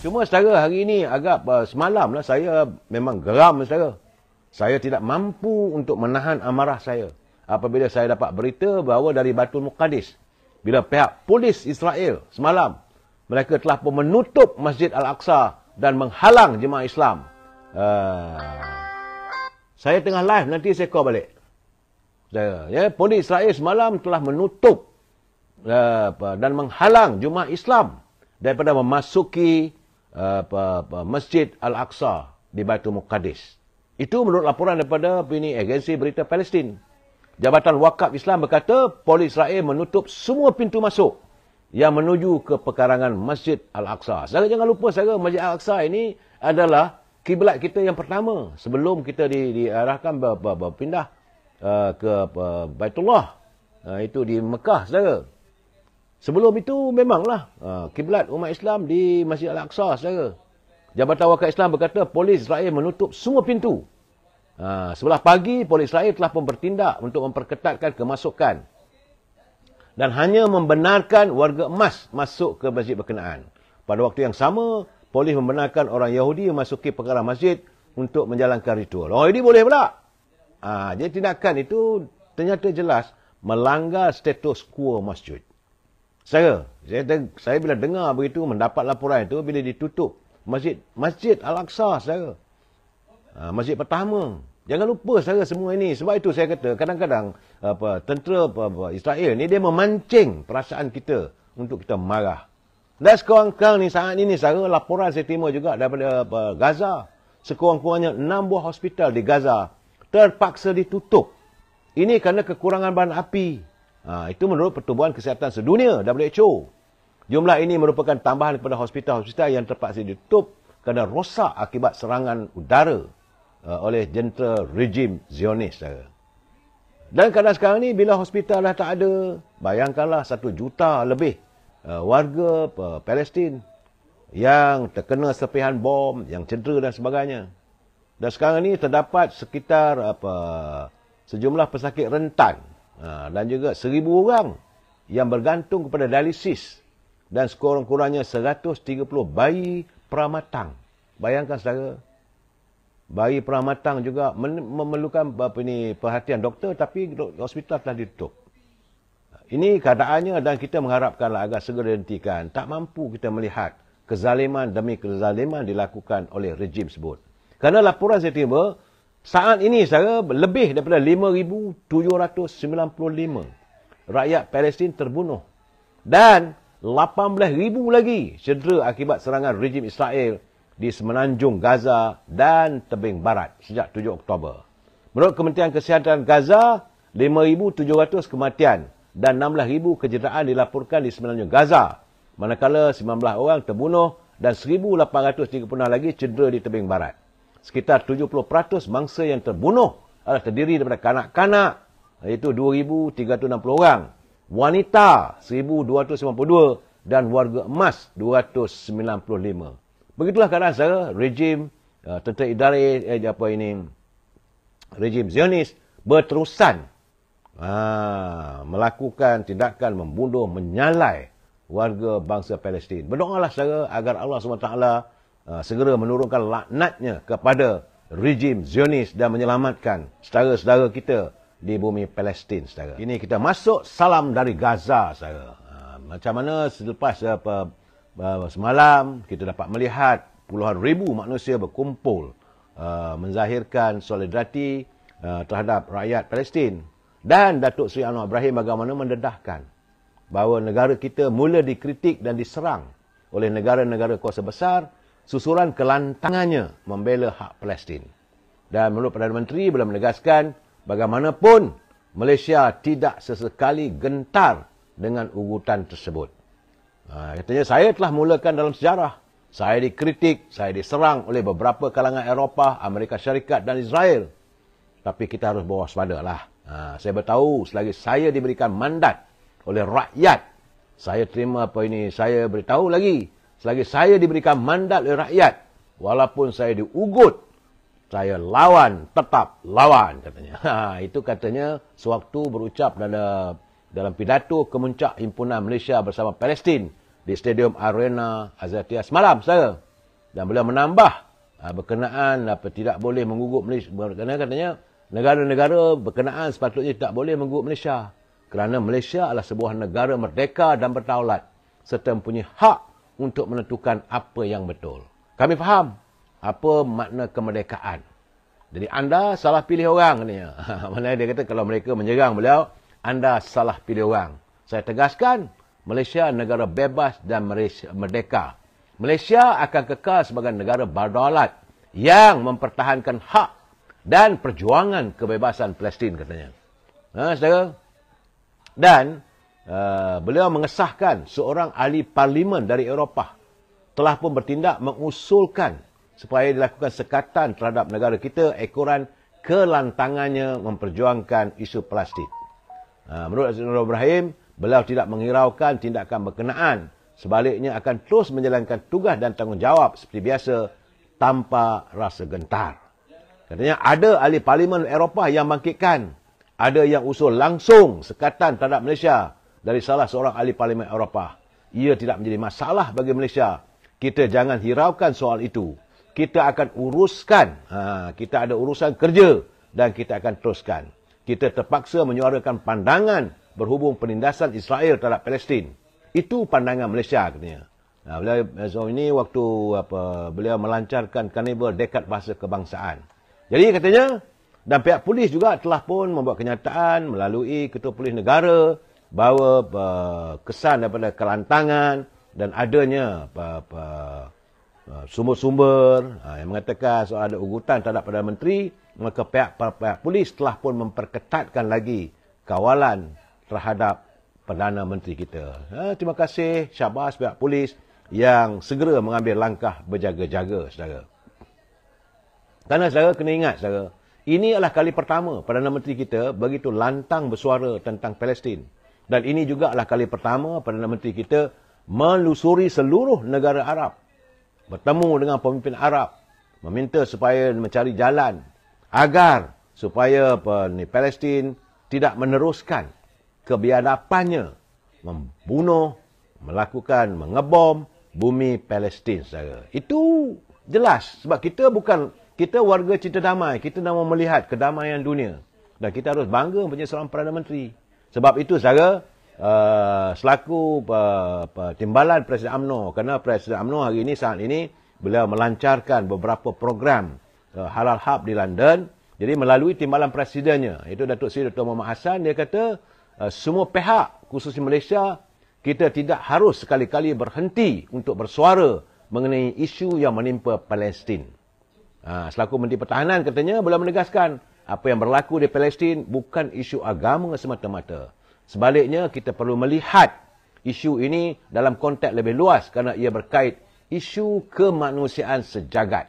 Cuma saudara hari ini agak semalam lah saya memang geram saudara. Saya tidak mampu untuk menahan amarah saya apabila saya dapat berita bahawa dari Baitul Muqaddis, bila pihak polis Israel semalam, mereka telah pun menutup Masjid Al-Aqsa dan menghalang jemaah Islam. Saya tengah live, nanti saya call balik. Polis Israel semalam telah menutup dan menghalang jemaah Islam daripada memasuki Masjid Al-Aqsa di Baitul Muqaddis. Itu menurut laporan daripada agensi berita Palestin. Jabatan Wakaf Islam berkata polis Israel menutup semua pintu masuk yang menuju ke pekarangan Masjid Al-Aqsa. Saudara jangan lupa saudara, Masjid Al-Aqsa ini adalah kiblat kita yang pertama sebelum kita diarahkan berpindah ke Baitullah. Itu di Mekah saudara. Sebelum itu memanglah kiblat umat Islam di Masjid Al-Aqsa saudara. Jabatan Wakaf Islam berkata polis Israel menutup semua pintu. Sebelah pagi, polis Israel telah pun bertindak untuk memperketatkan kemasukan dan hanya membenarkan warga emas masuk ke masjid berkenaan. Pada waktu yang sama, polis membenarkan orang Yahudi memasuki pekarangan masjid untuk menjalankan ritual. Oh, ini boleh pula. Jadi tindakan itu ternyata jelas melanggar status quo masjid. Saya bila dengar begitu, mendapat laporan itu bila ditutup Masjid Al-Aqsa saudara. Masjid pertama. Jangan lupa saudara semua ini. Sebab itu saya kata kadang-kadang tentera Israel ni dia memancing perasaan kita untuk kita marah. Dan sekarang ni saat ini saudara, laporan saya terima juga daripada Gaza. Sekurang-kurangnya 6 buah hospital di Gaza terpaksa ditutup. Ini kerana kekurangan bahan api. Itu menurut Pertubuhan Kesihatan Sedunia WHO. Jumlah ini merupakan tambahan kepada hospital-hospital yang terpaksa ditutup kerana rosak akibat serangan udara oleh jentera rejim Zionis. Dan keadaan sekarang ni bila hospital dah tak ada, bayangkanlah 1 juta lebih warga Palestin yang terkena serpihan bom, yang cedera dan sebagainya. Dan sekarang ni terdapat sekitar sejumlah pesakit rentan dan juga 1,000 orang yang bergantung kepada dialisis. Dan sekurang-kurangnya 130 bayi pramatang. Bayangkan saudara, bayi pramatang juga memerlukan perhatian doktor, tapi hospital telah ditutup. Ini keadaannya dan kita mengharapkanlah agar segera dihentikan. Tak mampu kita melihat kezaliman demi kezaliman dilakukan oleh rejim tersebut. Kerana laporan saya terima, saat ini saudara, lebih daripada 5,795 rakyat Palestin terbunuh. Dan 18,000 lagi cedera akibat serangan rejim Israel di semenanjung Gaza dan tebing barat sejak 7 Oktober. Menurut Kementerian Kesihatan Gaza, 5,700 kematian dan 16,000 kecederaan dilaporkan di semenanjung Gaza, manakala 19 orang terbunuh dan 1,836 lagi cedera di tebing barat. Sekitar 70% mangsa yang terbunuh adalah terdiri daripada kanak-kanak, iaitu 2,360 orang. Wanita 1,252 dan warga emas 295. Begitulah keadaan saudara, rejim tentera idari rejim Zionis berterusan melakukan tindakan membunuh, menyalai warga bangsa Palestin. Berdoalah saudara agar Allah SWT segera menurunkan laknatnya kepada rejim Zionis dan menyelamatkan saudara-saudara kita di bumi Palestin, saudara. Ini kita masuk salam dari Gaza, saudara. Macam mana selepas semalam kita dapat melihat puluhan ribu manusia berkumpul menzahirkan solidariti terhadap rakyat Palestin. Dan Datuk Seri Anwar Ibrahim bagaimana mendedahkan bahawa negara kita mula dikritik dan diserang oleh negara-negara kuasa besar susulan kelantangannya membela hak Palestin. Dan menurut Perdana Menteri beliau menegaskan bagaimanapun Malaysia tidak sesekali gentar dengan ugutan tersebut. Katanya saya telah mulakan dalam sejarah. Saya dikritik, saya diserang oleh beberapa kalangan Eropah, Amerika Syarikat dan Israel. Tapi kita harus berwaspada lah. Saya beritahu selagi saya diberikan mandat oleh rakyat, saya terima saya beritahu lagi, selagi saya diberikan mandat oleh rakyat, walaupun saya diugut, saya lawan, tetap lawan, katanya. Itu katanya sewaktu berucap dalam pidato kemuncak himpunan Malaysia bersama Palestin di Stadium Arena Azatiyah semalam, saudara. Dan beliau menambah berkenaan tidak boleh menggugut Malaysia. Katanya negara-negara berkenaan sepatutnya tidak boleh menggugut Malaysia. Kerana Malaysia adalah sebuah negara merdeka dan berdaulat serta mempunyai hak untuk menentukan apa yang betul. Kami faham apa makna kemerdekaan. Jadi anda salah pilih orang katanya. Mana dia kata kalau mereka menyerang beliau, anda salah pilih orang. Saya tegaskan, Malaysia negara bebas dan merdeka. Malaysia akan kekal sebagai negara berdaulat yang mempertahankan hak dan perjuangan kebebasan Palestin katanya. Saudara. Dan beliau mengesahkan seorang ahli parlimen dari Eropah telah pun bertindak mengusulkan supaya dilakukan sekatan terhadap negara kita ekoran kelantangannya memperjuangkan isu Palestin. Menurut Nur Ibrahim, beliau tidak menghiraukan tindakan berkenaan. Sebaliknya akan terus menjalankan tugas dan tanggungjawab seperti biasa tanpa rasa gentar. Katanya ada ahli parlimen Eropah yang bangkitkan. Ada yang usul langsung sekatan terhadap Malaysia dari salah seorang ahli parlimen Eropah. Ia tidak menjadi masalah bagi Malaysia. Kita jangan hiraukan soal itu. Kita akan uruskan. Kita ada urusan kerja dan kita akan teruskan. Kita terpaksa menyuarakan pandangan berhubung penindasan Israel terhadap Palestin. Itu pandangan Malaysia katanya. Beliau ini waktu beliau melancarkan Karnival Dekad Bahasa Kebangsaan. Jadi katanya, dan pihak polis juga telah pun membuat kenyataan melalui Ketua Polis Negara bahawa kesan daripada kelantangan dan adanya sumber-sumber yang mengatakan soal ada ugutan terhadap Perdana Menteri, maka pihak polis telah pun memperketatkan lagi kawalan terhadap Perdana Menteri kita. Terima kasih syabas pihak polis yang segera mengambil langkah berjaga-jaga, saudara. Kerana saudara kena ingat, saudara, ini adalah kali pertama Perdana Menteri kita begitu lantang bersuara tentang Palestin. Dan ini juga adalah kali pertama Perdana Menteri kita melusuri seluruh negara Arab. Bertemu dengan pemimpin Arab. Meminta supaya mencari jalan agar supaya Palestin tidak meneruskan kebiadapannya membunuh, mengebom bumi Palestin, saudara. Itu jelas sebab kita warga cinta damai, kita nak melihat kedamaian dunia dan kita harus bangga mempunyai seorang Perdana Menteri. Sebab itu, saudara, selaku timbalan Presiden UMNO, kerana Presiden UMNO saat ini beliau melancarkan beberapa program Halal Hub di London. Jadi melalui timbalan presidennya, itu Datuk Seri Dr. Muhammad Hassan, dia kata semua pihak, khususnya Malaysia, kita tidak harus sekali-kali berhenti untuk bersuara mengenai isu yang menimpa Palestin. Selaku Menteri Pertahanan katanya, beliau menegaskan apa yang berlaku di Palestin bukan isu agama semata-mata. Sebaliknya, kita perlu melihat isu ini dalam konteks lebih luas kerana ia berkait isu kemanusiaan sejagat.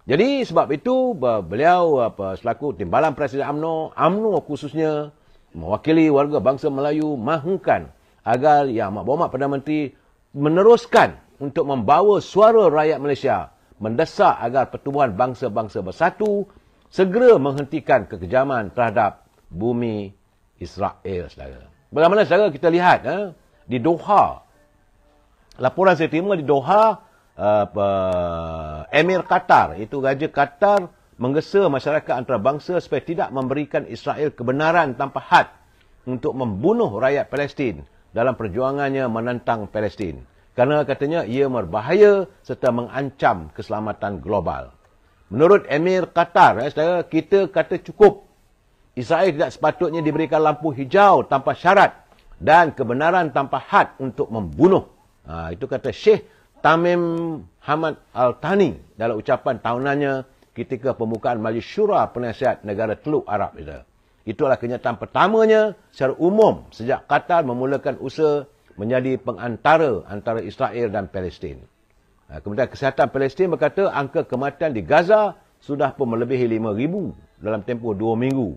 Jadi sebab itu beliau selaku timbalan Presiden UMNO khususnya mewakili warga bangsa Melayu mahukan agar Yang Amat Berhormat Perdana Menteri meneruskan untuk membawa suara rakyat Malaysia, mendesak agar pertubuhan bangsa-bangsa bersatu segera menghentikan kekejaman terhadap bumi Israel, saudara. Bagaimana, saudara, kita lihat di Doha, laporan saya terima di Doha, Emir Qatar, itu Raja Qatar menggesa masyarakat antarabangsa supaya tidak memberikan Israel kebenaran tanpa had untuk membunuh rakyat Palestin dalam perjuangannya menentang Palestin. Kerana katanya ia berbahaya serta mengancam keselamatan global. Menurut Emir Qatar, saudara, kita kata cukup. Israel tidak sepatutnya diberikan lampu hijau tanpa syarat dan kebenaran tanpa had untuk membunuh. Itu kata Syekh Tamim Hamad Al-Thani dalam ucapan tahunannya ketika pembukaan Majlis Syura Penasihat Negara Teluk Arab. Itu adalah kenyataan pertamanya secara umum sejak Qatar memulakan usaha menjadi pengantara antara Israel dan Palestin. Kementerian Kesihatan Palestin berkata angka kematian di Gaza sudah pun melebihi 5,000 dalam tempoh 2 minggu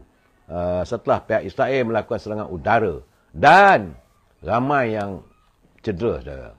setelah pihak Israel melakukan serangan udara dan ramai yang cedera, saudara.